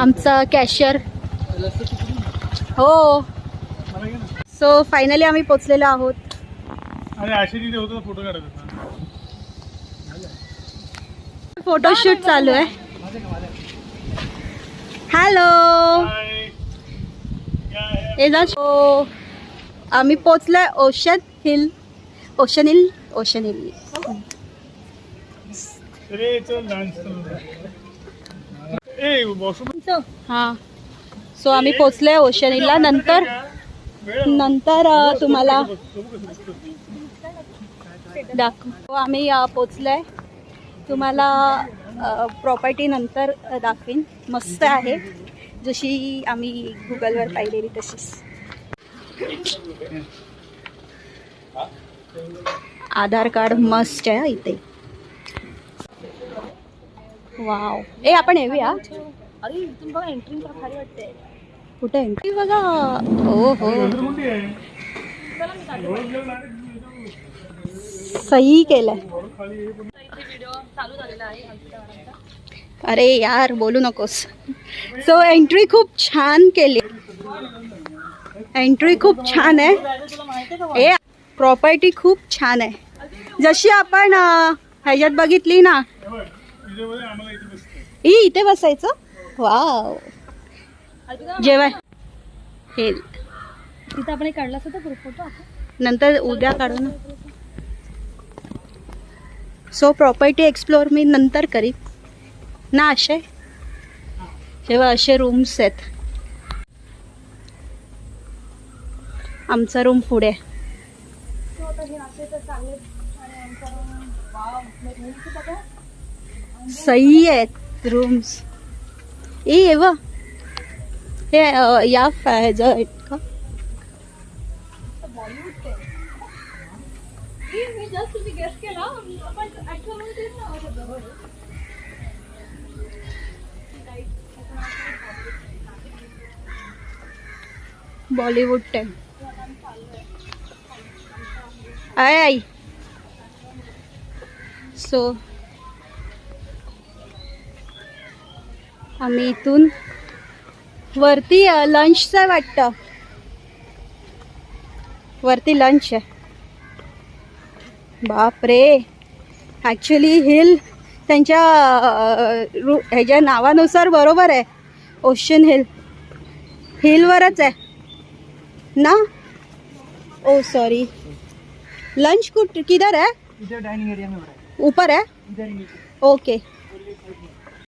आमचा कॅशियर हो. So finally आम्ही पोचलेलो आहोत. फोटोशूट चालू आहे. हॅलो आम्ही पोचलोय ओशन हिल. हा. सो आम्ही पोचलोय ओशन हिलला. नंतर तुम्हाला दाखवू. आम्ही पोचलोय. तुम्हाला प्रॉपर्टी नंतर दाखवीन. मस्त आहे जशी आम्ही गुगलवर पाहिलेली तशीच. आधार कार्ड मस्ट आहे इथे. वाव. आपण येऊया. अरे इथून बघा एंट्री भारी वाटते. कुठे एंट्री बघा. हो हो सही केलंय. अरे यार बोलू नकोस. सो एंट्री खूप छान केली. एंट्री खूप छान आहे. प्रॉपर्टी खूप छान आहे जशी आपण ह्याच्यात बघितली ना. इथे बसायचं. वाव. जेवाय हेल तिथं आपण काढला होता ग्रुप फोटो. नंतर उद्या काढू ना. सो प्रॉपर्टी एक्सप्लोअर मी नंतर करीन ना. असे रूम्स आहेत. आमचा रूम पुढे. सही आहेत रूम्स. ये व हे या का बॉलिवूड टाइम. आई सो आम्ही इथून वरती लंचचं वाटतं. वरती लंच आहे. बापरे. ॲक्च्युली हिल त्यांच्या ह्याच्या नावानुसार बरोबर आहे. ओशन हिलवरच आहे ना. ओ सॉरी. लंच किधर है? इधर डाइनिंग एरिया में हो रहा है. ऊपर है. ओके.